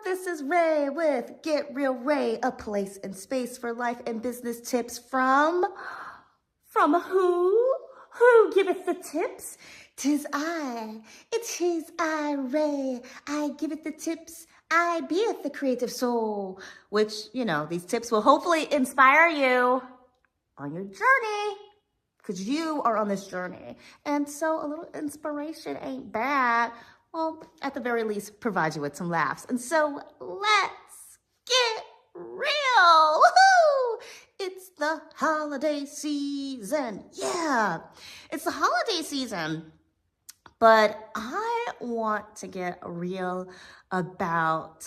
this is Ray with Get Real Ray, a place and space for life and business tips from who? Who giveth the tips? It is I, Ray. I giveth the tips. I beeth the creative soul. Which, these tips will hopefully inspire you on your journey, because you are on this journey. And so a little inspiration ain't bad. Well, at the very least, provide you with some laughs. And so let's get real. Woohoo! It's the holiday season. Yeah, it's the holiday season. But I want to get real about,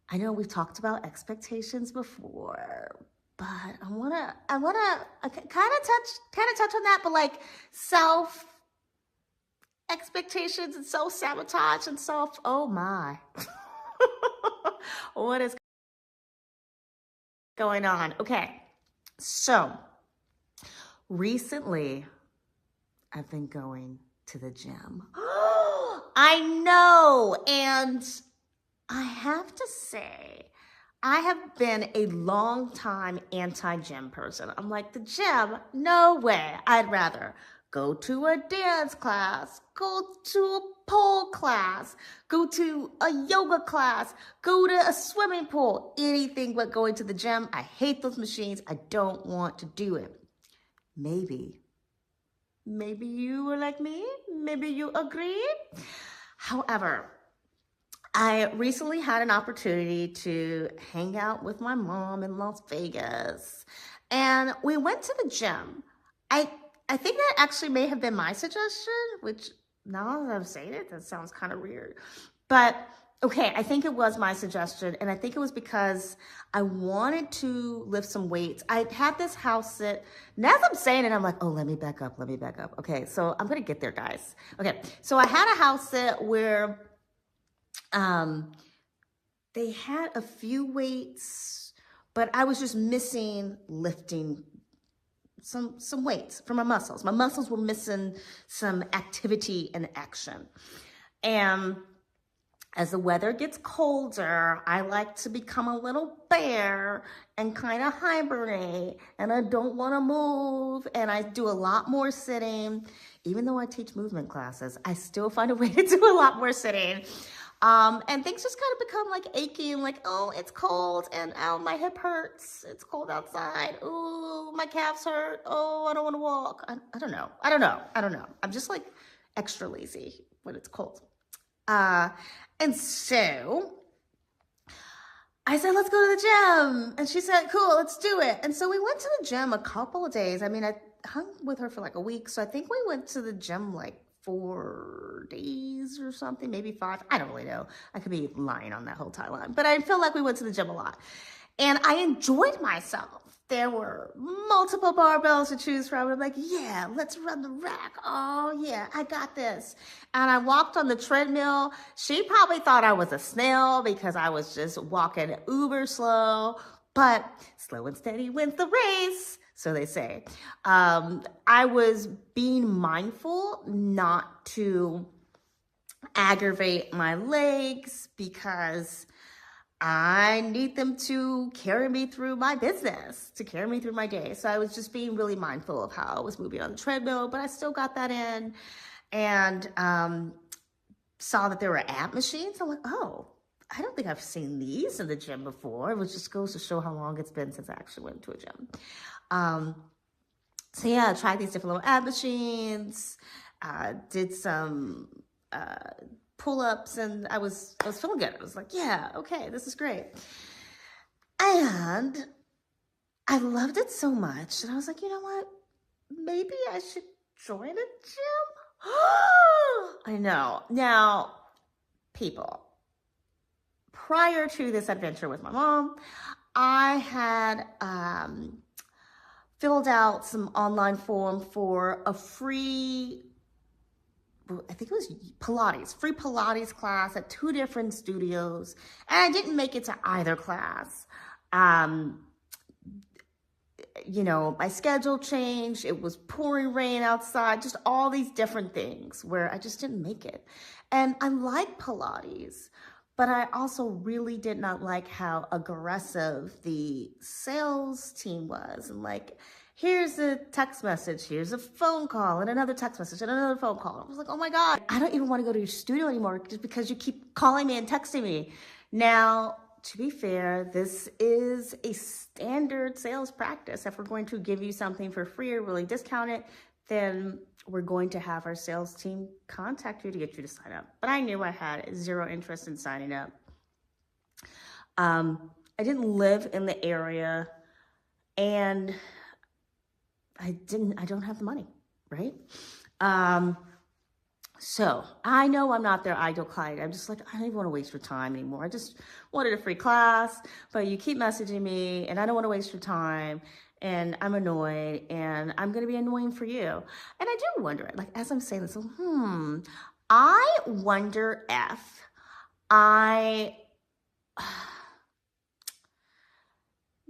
I know we've talked about expectations before, but I wanna kind of touch on that, but like self expectations and self-sabotage and oh my. What is going on? Okay, so recently I've been going to the gym. I know, and I have to say, I have been a long time anti-gym person. I'm like, the gym, no way. I'd rather go to a dance class, go to a pole class, go to a yoga class, go to a swimming pool, anything but going to the gym. I hate those machines. I don't want to do it. Maybe you are like me. Maybe you agree. However, I recently had an opportunity to hang out with my mom in Las Vegas, and we went to the gym. I think that actually may have been my suggestion, which now that I'm saying it, that sounds kind of weird. But okay, I think it was my suggestion, and I think it was because I wanted to lift some weights. I had this house sit, and as I'm saying it, I'm like, oh, let me back up. Okay, so I'm gonna get there, guys. Okay, so I had a house sit where they had a few weights, but I was just missing lifting some weights for my muscles. My muscles were missing some activity and action. And as the weather gets colder, I like to become a little bear and kind of hibernate, and I don't want to move, and I do a lot more sitting. Even though I teach movement classes, I still find a way to do a lot more sitting. And things just kind of become like achy, like, oh, it's cold, and oh, my hip hurts. It's cold outside. Oh, my calves hurt. Oh, I don't want to walk. I don't know. I'm just like extra lazy when it's cold. And so I said, let's go to the gym. And she said, cool, let's do it. And so we went to the gym a couple of days. I mean, I hung with her for like a week. So I think we went to the gym like 4 days or something, maybe 5. I don't really know. I could be lying on that whole timeline, but I feel like we went to the gym a lot, and I enjoyed myself. There were multiple barbells to choose from. I'm like, yeah, let's run the rack. Oh yeah, I got this. And I walked on the treadmill. She probably thought I was a snail because I was just walking uber slow, but slow and steady wins the race, so they say. I was being mindful not to aggravate my legs because I need them to carry me through my business, to carry me through my day. So I was just being really mindful of how I was moving on the treadmill, but I still got that in, and saw that there were ab machines. I'm like, oh, I don't think I've seen these in the gym before. It just goes to show how long it's been since I actually went to a gym. So yeah, I tried these different little ab machines, did some pull-ups, and I was feeling good. I was like, yeah, okay, this is great. And I loved it so much, and I was like, you know what? Maybe I should join a gym. I know. Now, people, prior to this adventure with my mom, I had filled out some online form for a free, I think it was free Pilates class at 2 different studios, and I didn't make it to either class. My schedule changed. It was pouring rain outside, just all these different things where I just didn't make it. And I like Pilates, But I also really did not like how aggressive the sales team was. And like, here's a text message, here's a phone call, and another text message, and another phone call. I was like, oh my God, I don't even want to go to your studio anymore just because you keep calling me and texting me. Now, to be fair, this is a standard sales practice. If we're going to give you something for free or really discount it, then we're going to have our sales team contact you to get you to sign up. But I knew I had zero interest in signing up. I didn't live in the area, and I don't have the money, right? So I know I'm not their ideal client. I'm just like, I don't even want to waste your time anymore. I just wanted a free class, but you keep messaging me and I don't want to waste your time. And I'm annoyed, and I'm going to be annoying for you. And I do wonder, like, as I'm saying this, I wonder if I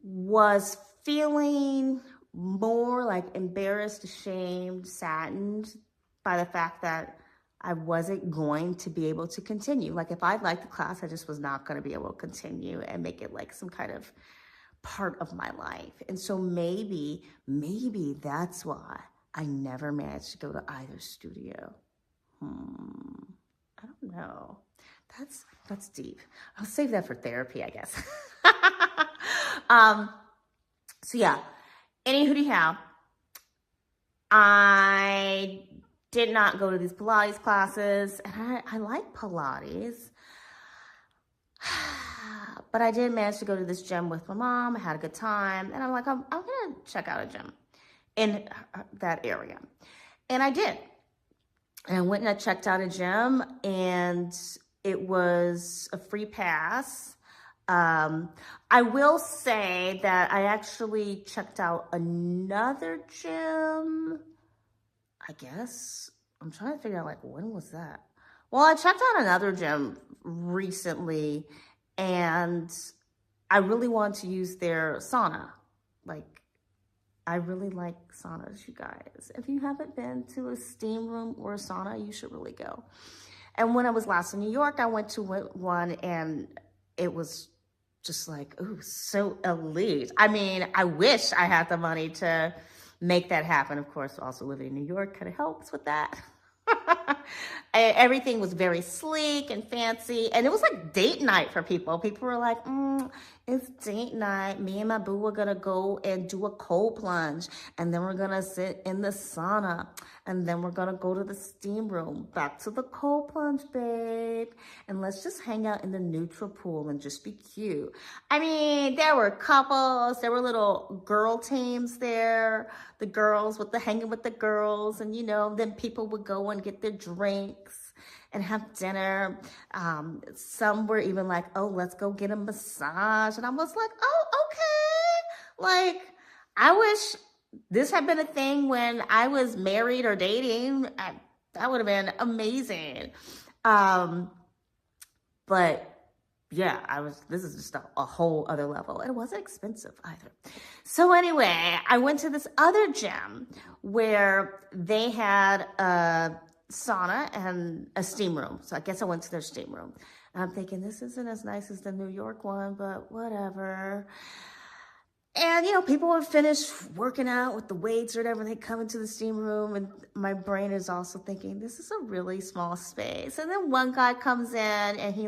was feeling more like embarrassed, ashamed, saddened by the fact that I wasn't going to be able to continue. Like, if I liked the class, I just was not going to be able to continue and make it like some kind of part of my life. And so maybe that's why I never managed to go to either studio. I don't know. That's deep. I'll save that for therapy, I guess. So yeah, anyhow, I did not go to these Pilates classes, and I like Pilates. But I did manage to go to this gym with my mom. I had a good time. And I'm like, I'm going to check out a gym in that area. And I did. And I went and I checked out a gym, and it was a free pass. I will say that I actually checked out another gym, I guess. I'm trying to figure out, like, when was that? Well, I checked out another gym recently, and I really want to use their sauna. Like, I really like saunas, you guys. If you haven't been to a steam room or a sauna, you should really go. And when I was last in New York, I went to one, and it was just like, ooh, so elite. I mean, I wish I had the money to make that happen. Of course, also living in New York kind of helps with that. Everything was very sleek and fancy, and it was like date night for people. People were like, it's date night. Me and my boo were gonna go and do a cold plunge, and then we're gonna sit in the sauna, and then we're gonna go to the steam room. Back to the cold plunge, babe, and let's just hang out in the neutral pool and just be cute. I mean, there were couples, there were little girl teams there, the girls with the hanging with the girls, and then people would go and get their drinks and have dinner. Some were even like, oh, let's go get a massage. And I was like, oh, okay. Like, I wish this had been a thing when I was married or dating. That would have been amazing. But yeah, this is just a whole other level. And it wasn't expensive either. So anyway, I went to this other gym where they had a sauna and a steam room. So I guess I went to their steam room. And I'm thinking, this isn't as nice as the New York one, but whatever. And, people would finish working out with the weights or whatever, and they come into the steam room, and my brain is also thinking, this is a really small space. And then one guy comes in, and he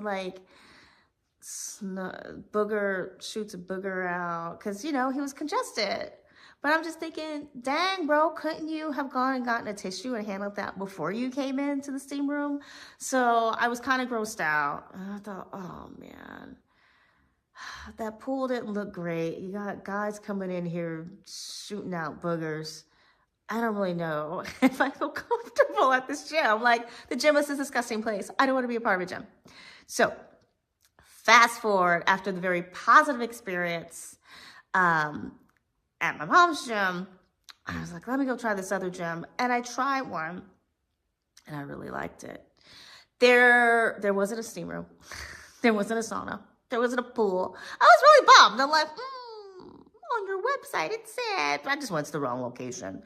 shoots a booger out because, he was congested. But I'm just thinking, dang, bro, couldn't you have gone and gotten a tissue and handled that before you came into the steam room? So I was kind of grossed out. And I thought, oh, man, that pool didn't look great. You got guys coming in here shooting out boogers. I don't really know if I feel comfortable at this gym. Like, the gym is a disgusting place. I don't want to be a part of a gym. So fast forward, after the very positive experience at my mom's gym, I was like, let me go try this other gym. And I tried one, and I really liked it. There wasn't a steam room. There wasn't a sauna. There wasn't a pool. I was really bummed. I'm like, on your website it said, but I just went to the wrong location.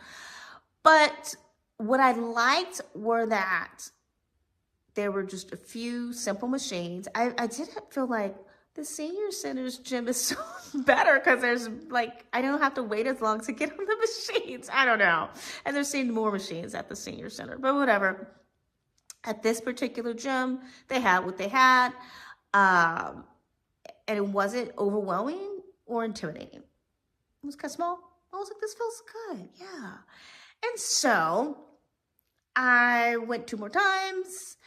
But what I liked were that there were just a few simple machines. I didn't feel like the senior center's gym is so better because there's like, I don't have to wait as long to get on the machines. I don't know. And there seemed more machines at the senior center, but whatever. At this particular gym, they had what they had. And it wasn't overwhelming or intimidating. It was kind of small. I was like, this feels good. Yeah. And so I went 2 more times,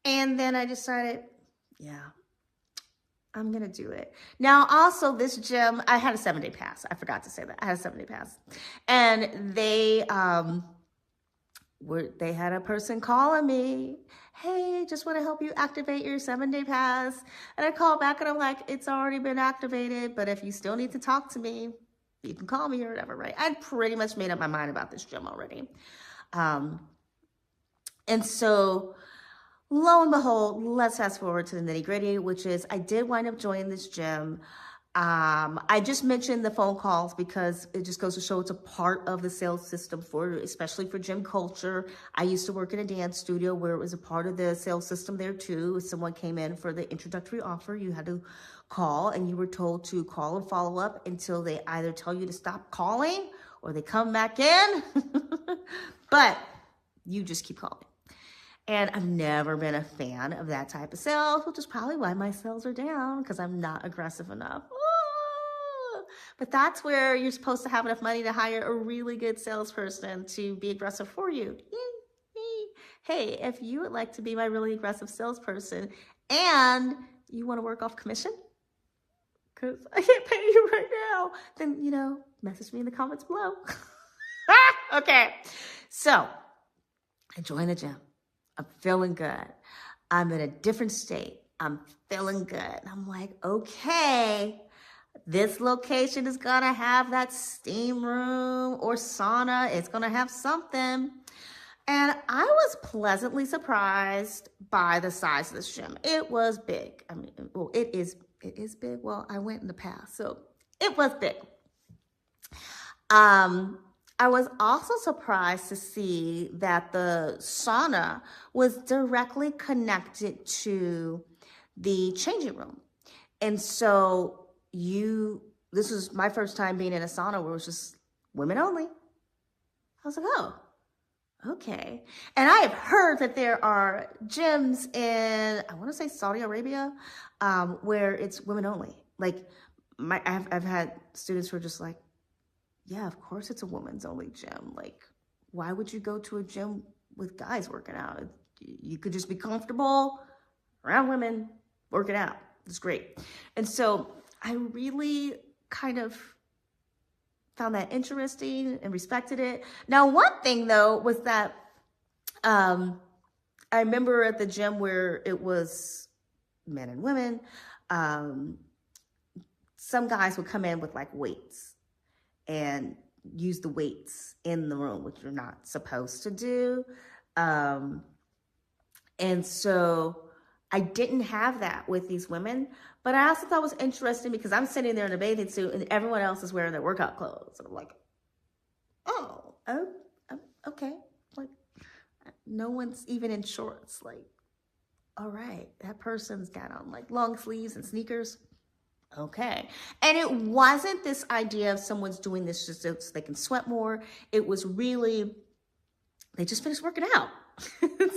and then I decided, yeah, I'm going to do it. Now, also this gym, I had a 7-day pass. I forgot to say that. I had a 7-day pass. And they had a person calling me, hey, just want to help you activate your 7-day pass. And I called back and I'm like, it's already been activated, but if you still need to talk to me, you can call me or whatever, right? I'd pretty much made up my mind about this gym already. And so lo and behold, let's fast forward to the nitty gritty, which is I did wind up joining this gym. I just mentioned the phone calls because it just goes to show it's a part of the sales system especially for gym culture. I used to work in a dance studio where it was a part of the sales system there too. If someone came in for the introductory offer, you had to call and you were told to call and follow up until they either tell you to stop calling or they come back in. But you just keep calling. And I've never been a fan of that type of sales, which is probably why my sales are down because I'm not aggressive enough. But that's where you're supposed to have enough money to hire a really good salesperson to be aggressive for you. Hey, if you would like to be my really aggressive salesperson and you want to work off commission, because I can't pay you right now, then, message me in the comments below. Okay, so I joined the gym. I'm feeling good. I'm in a different state. I'm feeling good. I'm like, okay, this location is going to have that steam room or sauna. It's going to have something. And I was pleasantly surprised by the size of this gym. It was big. I mean, well, it is big. Well, I went in the past, so it was big. I was also surprised to see that the sauna was directly connected to the changing room. And so this was my first time being in a sauna where it was just women only. I was like, oh, okay. And I have heard that there are gyms in, I want to say Saudi Arabia, where it's women only. Like I've had students who are just like, yeah, of course it's a women's only gym. Like, why would you go to a gym with guys working out? You could just be comfortable around women working out. It's great. And so I really kind of found that interesting and respected it. Now, one thing though was that I remember at the gym where it was men and women, some guys would come in with like weights and use the weights in the room, which you're not supposed to do. And so I didn't have that with these women, but I also thought it was interesting because I'm sitting there in a bathing suit and everyone else is wearing their workout clothes. And I'm like, oh, okay. Like, no one's even in shorts. Like, all right, that person's got on like long sleeves and sneakers. Okay. And it wasn't this idea of someone's doing this just so they can sweat more. It was really, they just finished working out.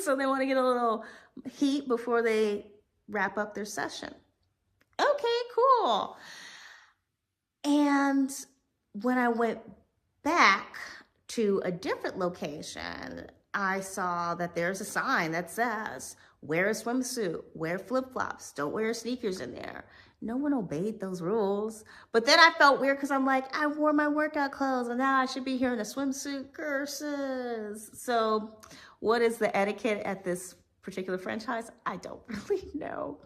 So they want to get a little heat before they wrap up their session. Okay, cool. And when I went back to a different location, I saw that there's a sign that says, wear a swimsuit, wear flip-flops, don't wear sneakers in there. No one obeyed those rules. But then I felt weird because I'm like, I wore my workout clothes and now I should be here in a swimsuit. Curses. So what is the etiquette at this particular franchise? I don't really know.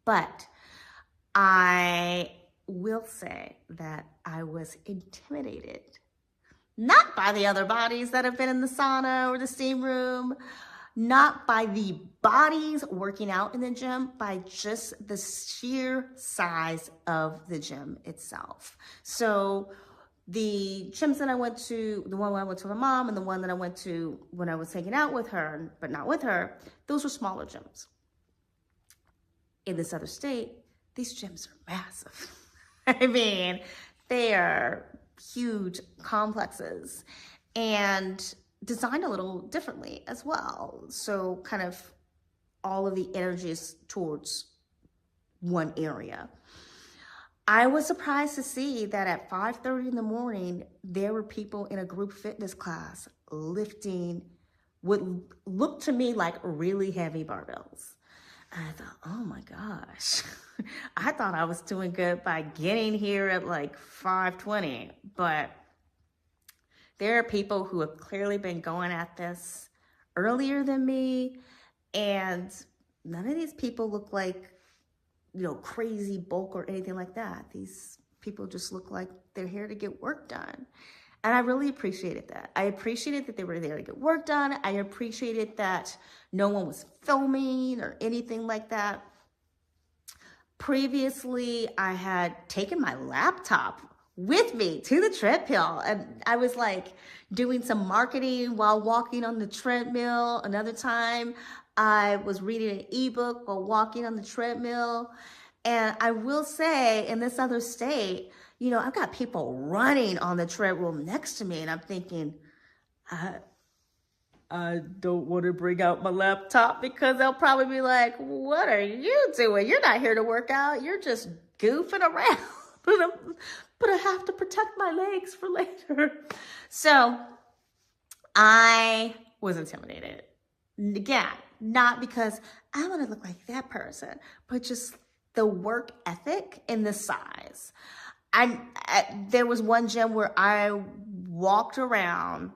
But I will say that I was intimidated, not by the other bodies that have been in the sauna or the steam room, not by the bodies working out in the gym, by just the sheer size of the gym itself. So The gyms that I went to, the one where I went to my mom and the one that I went to when I was hanging out with her, but not with her, those were smaller gyms. In this other state, these gyms are massive. I mean, they are huge complexes and designed a little differently as well. So kind of all of the energies towards one area. I was surprised to see that at 5:30 in the morning, there were people in a group fitness class lifting what looked to me like really heavy barbells. And I thought, oh my gosh, I thought I was doing good by getting here at like 5:20, but there are people who have clearly been going at this earlier than me, and none of these people look like, you know, crazy bulk or anything like that. These people just look like they're here to get work done. And I really appreciated that. I appreciated that they were there to get work done. I appreciated that no one was filming or anything like that. Previously, I had taken my laptop with me to the treadmill, and I was like doing some marketing while walking on the treadmill. Another time, I was reading an ebook while walking on the treadmill. And I will say, in this other state, you know, I've got people running on the treadmill next to me, and I'm thinking, I don't want to bring out my laptop because they'll probably be like, what are you doing? You're not here to work out. You're just goofing around. But I have to protect my legs for later. So I was intimidated. Again, not because I want to look like that person, but just the work ethic and the size. There was one gym where I walked around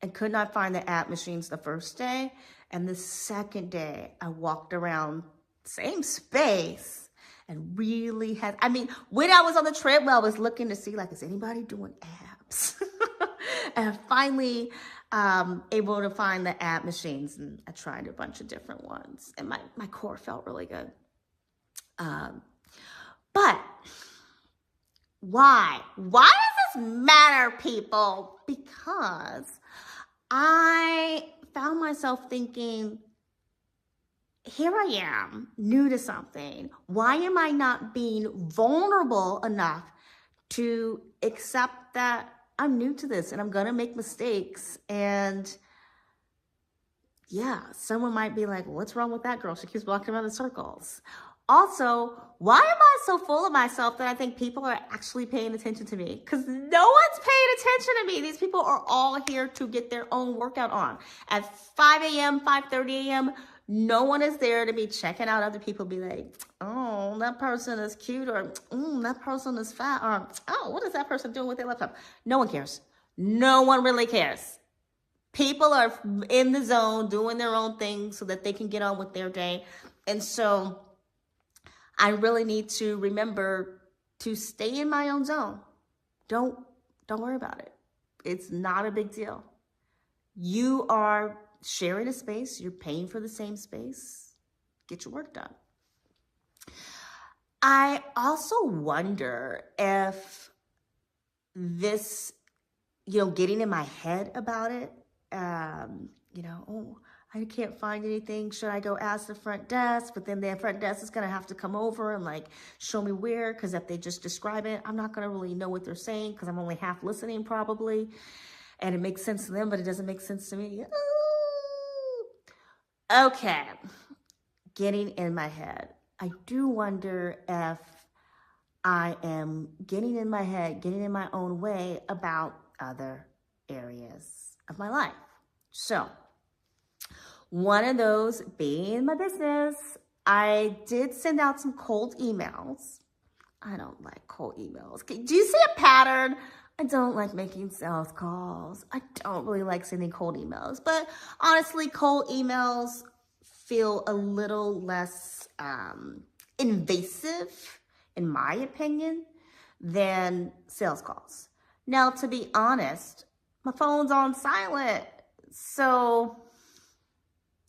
and could not find the ab machines the first day. And the second day, I walked around same space and really had, I mean, when I was on the treadmill, I was looking to see, like, is anybody doing abs? And I finally able to find the ab machines, and I tried a bunch of different ones, and my core felt really good. But why? Why does this matter, people? Because I found myself thinking, here I am, new to something. Why am I not being vulnerable enough to accept that I'm new to this and I'm gonna make mistakes? And yeah, someone might be like, what's wrong with that girl? She keeps walking around in circles. Also, why am I so full of myself that I think people are actually paying attention to me? Because no one's paying attention to me. These people are all here to get their own workout on. At 5 a.m., 5:30 a.m., no one is there to be checking out other people, be like, oh, that person is cute, or that person is fat, or oh, what is that person doing with their laptop? No one cares. No one really cares. People are in the zone doing their own thing so that they can get on with their day. And so I really need to remember to stay in my own zone. Don't worry about it. It's not a big deal. You are sharing a space. You're paying for the same space. Get your work done. I also wonder if this, getting in my head about it, oh, I can't find anything. Should I go ask the front desk? But then the front desk is going to have to come over and show me where, because if they just describe it, I'm not going to really know what they're saying because I'm only half listening probably. And it makes sense to them, but it doesn't make sense to me. Okay, getting in my head. I do wonder if I am getting in my head, getting in my own way about other areas of my life. So, one of those being my business, I did send out some cold emails. I don't like cold emails. Do you see a pattern? I don't like making sales calls. I don't really like sending cold emails. But honestly, cold emails feel a little less invasive, in my opinion, than sales calls. Now, to be honest, my phone's on silent. So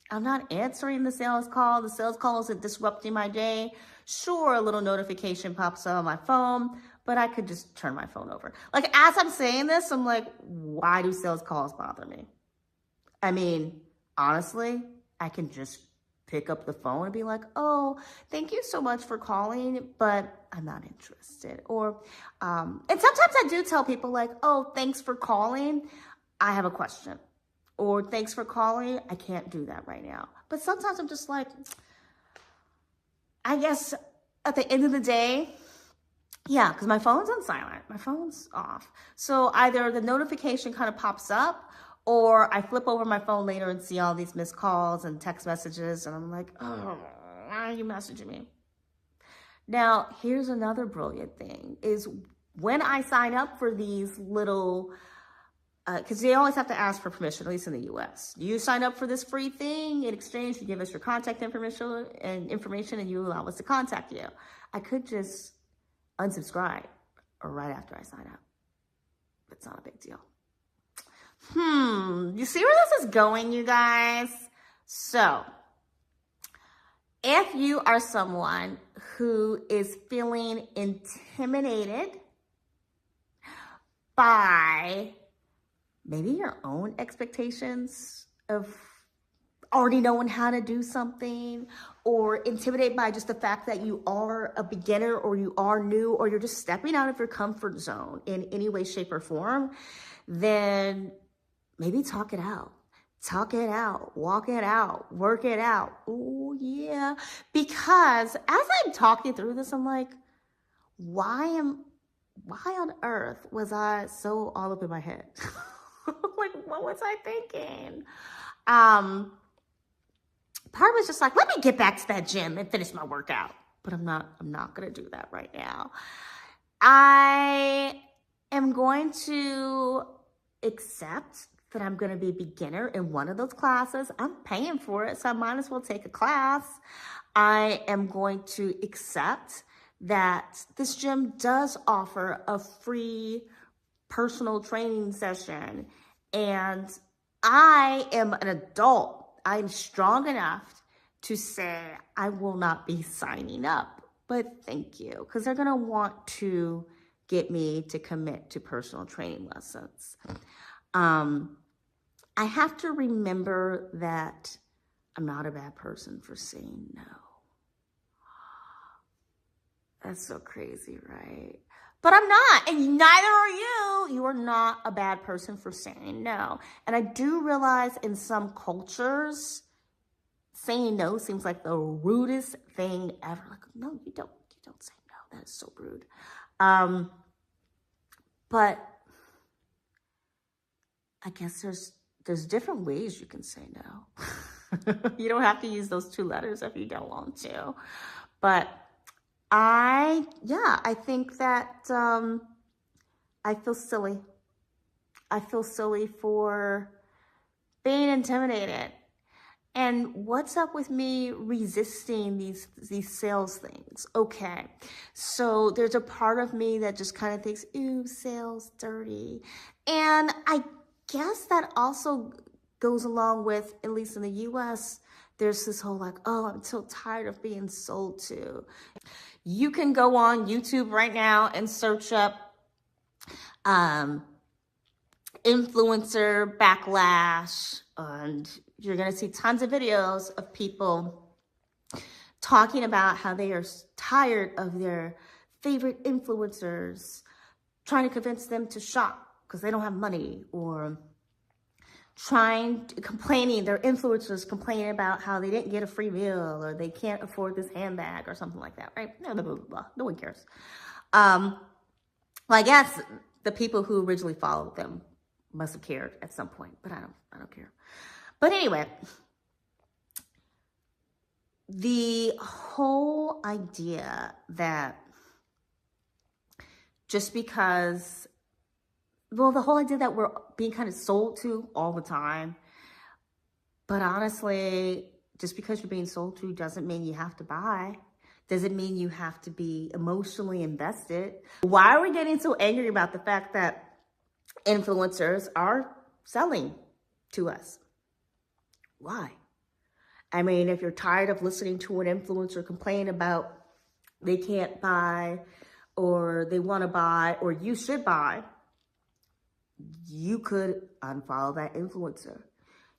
I'm not answering the sales call. The sales call isn't disrupting my day. Sure, a little notification pops up on my phone, but I could just turn my phone over. Like, as I'm saying this, I'm like, why do sales calls bother me? I mean, honestly, I can just pick up the phone and be like, oh, thank you so much for calling, but I'm not interested. Or, and sometimes I do tell people like, oh, thanks for calling. I have a question. Or thanks for calling. I can't do that right now. But sometimes I'm just like, I guess at the end of the day, yeah, because my phone's on silent. My phone's off. So either the notification kind of pops up, or I flip over my phone later and see all these missed calls and text messages, and I'm like, oh, why are you messaging me? Now, here's another brilliant thing, is when I sign up for these little, because they always have to ask for permission, at least in the US. Do you sign up for this free thing? In exchange, you give us your contact information, and you allow us to contact you. I could just unsubscribe right after I sign up. It's not a big deal. You see where this is going, you guys? So, if you are someone who is feeling intimidated by maybe your own expectations of already knowing how to do something, or intimidated by just the fact that you are a beginner, or you are new, or you're just stepping out of your comfort zone in any way, shape, or form, then maybe talk it out. Talk it out, walk it out, work it out. Oh, yeah. Because as I'm talking through this, I'm like, why on earth was I so all up in my head? Like, what was I thinking? Part of it's just like, let me get back to that gym and finish my workout. But I'm not going to do that right now. I am going to accept that I'm going to be a beginner in one of those classes. I'm paying for it, so I might as well take a class. I am going to accept that this gym does offer a free personal training session, and I am an adult. I'm strong enough to say I will not be signing up, but thank you, because they're going to want to get me to commit to personal training lessons. I have to remember that I'm not a bad person for saying no. That's so crazy, right? But I'm not, and neither are you. You are not a bad person for saying no. And I do realize in some cultures, saying no seems like the rudest thing ever. Like, no, you don't say no. That is so rude. But I guess there's different ways you can say no. You don't have to use those 2 letters if you don't want to. But I think that I feel silly. I feel silly for being intimidated. And what's up with me resisting these sales things? Okay, so there's a part of me that just kind of thinks, ooh, sales, dirty. And I guess that also goes along with, at least in the US, there's this whole like, oh, I'm so tired of being sold to. You can go on YouTube right now and search up influencer backlash, and you're going to see tons of videos of people talking about how they are tired of their favorite influencers, trying to convince them to shop because they don't have money, or their influencers complaining about how they didn't get a free meal, or they can't afford this handbag or something like that, right? Blah, blah, blah, blah. No one cares. Well, I guess the people who originally followed them must have cared at some point, but I don't care. But anyway, the whole idea that just because, the whole idea that we're being kind of sold to all the time, but honestly, just because you're being sold to doesn't mean you have to buy. Doesn't mean you have to be emotionally invested. Why are we getting so angry about the fact that influencers are selling to us? Why? I mean, if you're tired of listening to an influencer complain about they can't buy or they want to buy, or you should buy, you could unfollow that influencer.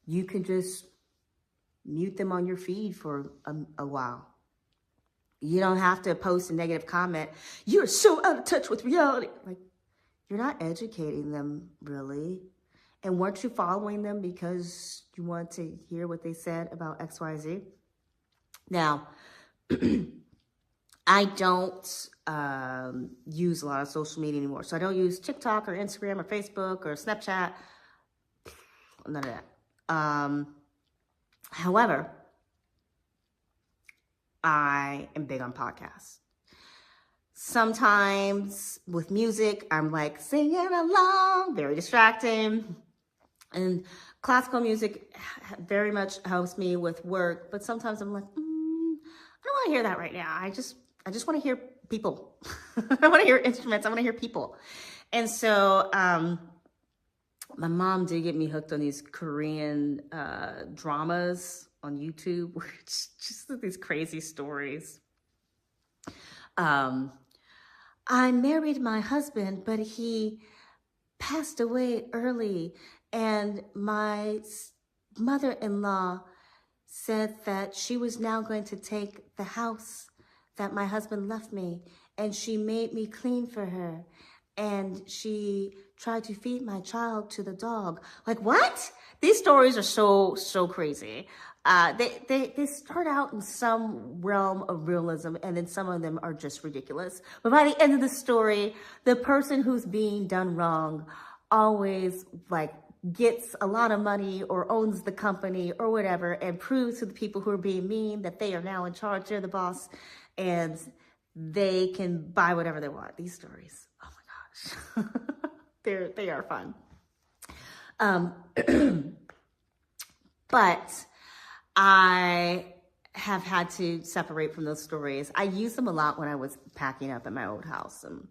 You can just mute them on your feed for a while. You don't have to post a negative comment. You're so out of touch with reality. Like, you're not educating them, really. And weren't you following them because you want to hear what they said about XYZ? Now, I don't use a lot of social media anymore. So I don't use TikTok or Instagram or Facebook or Snapchat. None of that. However, I am big on podcasts. Sometimes with music, I'm like singing along, very distracting. And classical music very much helps me with work. But sometimes I'm like, I don't want to hear that right now. I just want to hear people. I want to hear instruments. I want to hear people. And so my mom did get me hooked on these Korean dramas on YouTube, where it's just these crazy stories. I married my husband, but he passed away early. And my mother-in-law said that she was now going to take the house that my husband left me, and she made me clean for her, and she tried to feed my child to the dog. Like, what? These stories are so crazy. They start out in some realm of realism, and then some of them are just ridiculous. But by the end of the story, the person who's being done wrong always like gets a lot of money or owns the company or whatever, and proves to the people who are being mean that they are now in charge, they're the boss, and they can buy whatever they want. These stories, oh my gosh, they are fun. But I have had to separate from those stories. I used them a lot when I was packing up at my old house. And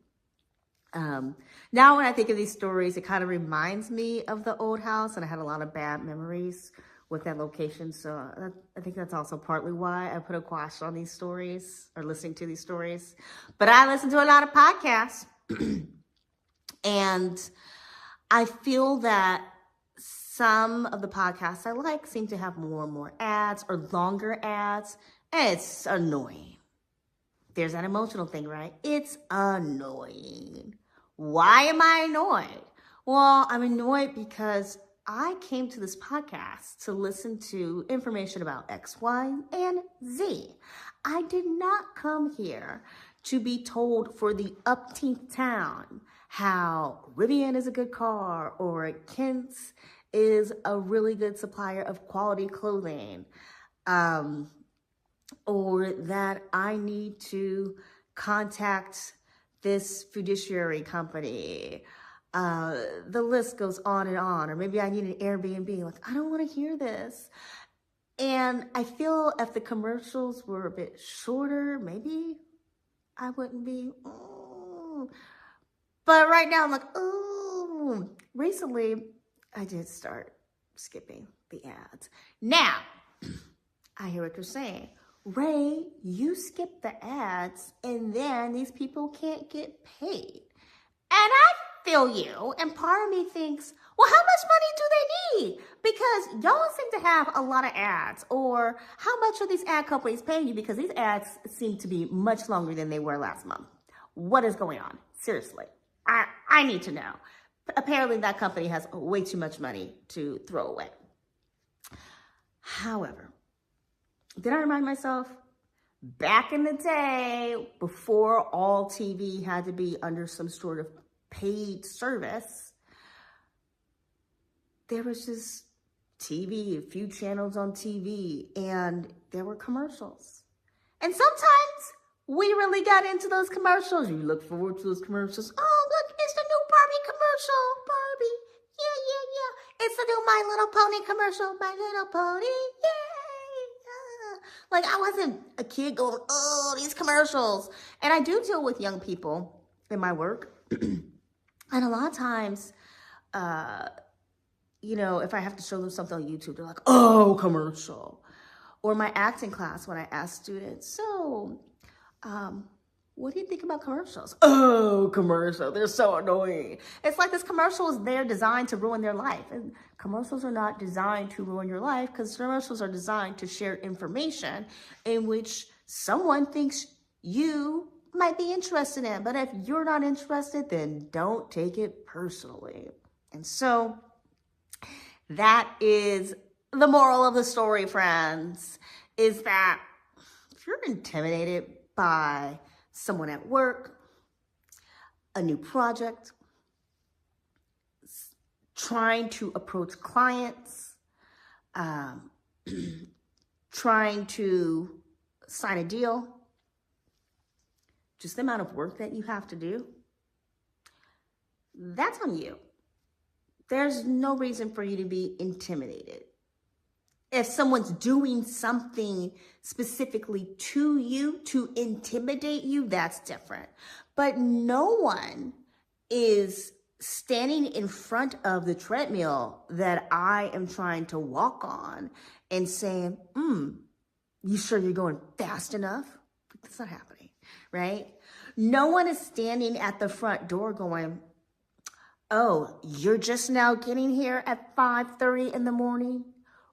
now when I think of these stories, it kind of reminds me of the old house, and I had a lot of bad memories with that location. So I think that's also partly why I put a quash on these stories, or listening to these stories. But I listen to a lot of podcasts. And I feel that some of the podcasts I like seem to have more and more ads or longer ads. And it's annoying. There's that emotional thing, right? It's annoying. Why am I annoyed? Well, I'm annoyed because I came to this podcast to listen to information about X, Y, and Z. I did not come here to be told for the upteenth town how Rivian is a good car, or Kent's is a really good supplier of quality clothing, or that I need to contact this fiduciary company. The list goes on and on. Or maybe I need an Airbnb. Like, I don't want to hear this. And I feel if the commercials were a bit shorter, maybe I wouldn't be, But right now I'm like, Recently, I did start skipping the ads. Now, I hear what you're saying. Ray, you skip the ads, and then these people can't get paid. And I feel you, and part of me thinks, well, how much money do they need? Because y'all seem to have a lot of ads, or how much are these ad companies paying you? Because these ads seem to be much longer than they were last month. What is going on? Seriously, I need to know. Apparently that company has way too much money to throw away. However, then I remind myself, back in the day, before all TV had to be under some sort of paid service, there was just TV, a few channels on TV, and there were commercials. And sometimes we really got into those commercials. You look forward to those commercials. Oh, look, it's the new Barbie commercial. Barbie, yeah. It's the new My Little Pony commercial. My Little Pony, yay. Like, I wasn't a kid going, oh, these commercials. And I do deal with young people in my work. And a lot of times, if I have to show them something on YouTube, they're like, oh, commercial. Or my acting class, when I ask students, so What do you think about commercials? Oh, commercial. They're so annoying. It's like this commercial is there designed to ruin their life. And commercials are not designed to ruin your life, because commercials are designed to share information in which someone thinks you might be interested in. But if you're not interested, then don't take it personally. And so that is the moral of the story, friends, is that if you're intimidated by someone at work, a new project, trying to approach clients, trying to sign a deal, just the amount of work that you have to do, that's on you. There's no reason for you to be intimidated. If someone's doing something specifically to you to intimidate you, that's different. But no one is standing in front of the treadmill that I am trying to walk on and saying, you sure you're going fast enough? That's not happening, right? No one is standing at the front door going, oh, you're just now getting here at 5:30 in the morning?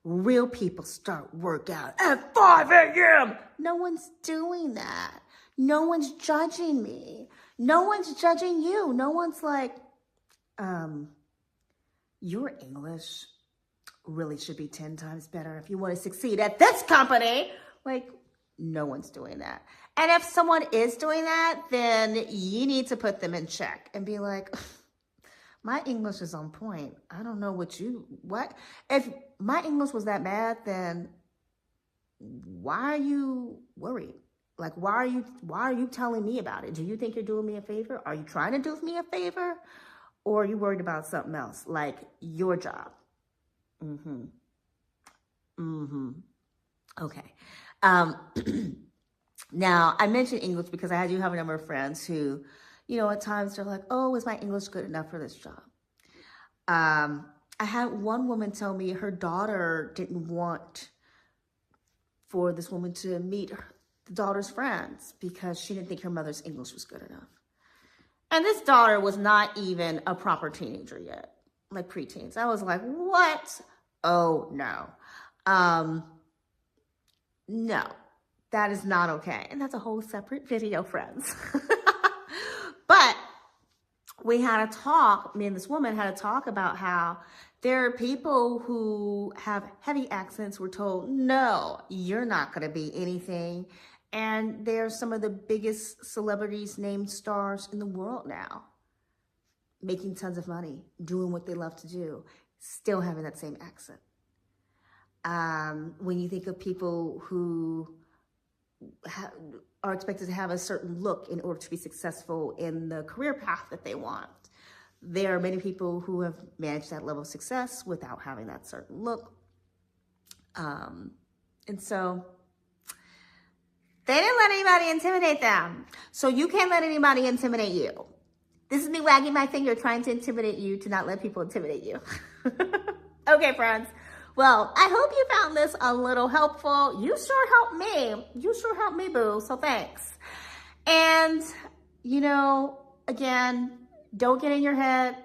Real people start workout at 5 a.m. No one's doing that. No one's judging me. No one's judging you. No one's like, your English really should be 10 times better if you want to succeed at this company. Like, no one's doing that. And if someone is doing that, then you need to put them in check and be like, my English is on point. I don't know what. If my English was that bad, then why are you worried? Like, why are you telling me about it? Do you think you're doing me a favor? Are you trying to do me a favor? Or are you worried about something else, like your job? Okay. Now, I mentioned English because I do have a number of friends who, at times they're like, oh, is my English good enough for this job? I had one woman tell me her daughter didn't want for this woman to meet the daughter's friends because she didn't think her mother's English was good enough. And this daughter was not even a proper teenager yet, like preteens. I was like, what? Oh, no. No, that is not okay. And that's a whole separate video, friends. But we had a talk, me and this woman had a talk about how there are people who have heavy accents were told, no, you're not going to be anything. And they're some of the biggest celebrities, named stars in the world now, making tons of money, doing what they love to do, still having that same accent. When you think of people who are expected to have a certain look in order to be successful in the career path that they want, there are many people who have managed that level of success without having that certain look. And so they didn't let anybody intimidate them. So you can't let anybody intimidate you. This is me wagging my finger trying to intimidate you to not let people intimidate you. Okay, friends. Well, I hope you found this a little helpful. You sure helped me. You sure helped me, boo. So thanks. And, again, don't get in your head.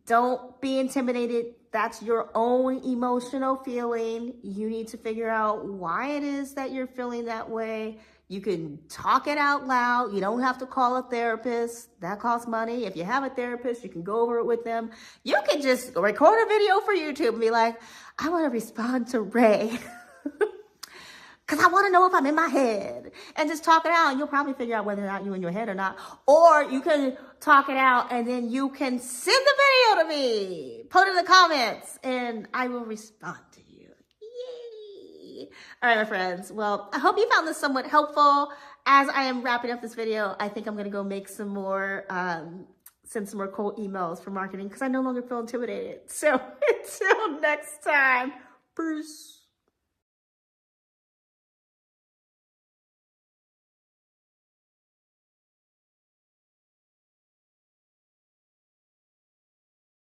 Don't be intimidated. That's your own emotional feeling. You need to figure out why it is that you're feeling that way. You can talk it out loud. You don't have to call a therapist. That costs money. If you have a therapist, you can go over it with them. You can just record a video for YouTube and be like, I want to respond to Ray because I want to know if I'm in my head, and just talk it out. And you'll probably figure out whether or not you're in your head or not. Or you can talk it out and then you can send the video to me. Put it in the comments and I will respond to you. Yay. All right, my friends. Well, I hope you found this somewhat helpful. As I am wrapping up this video, I think I'm going to go make some more, send some more cold emails for marketing because I no longer feel intimidated. So until next time, peace.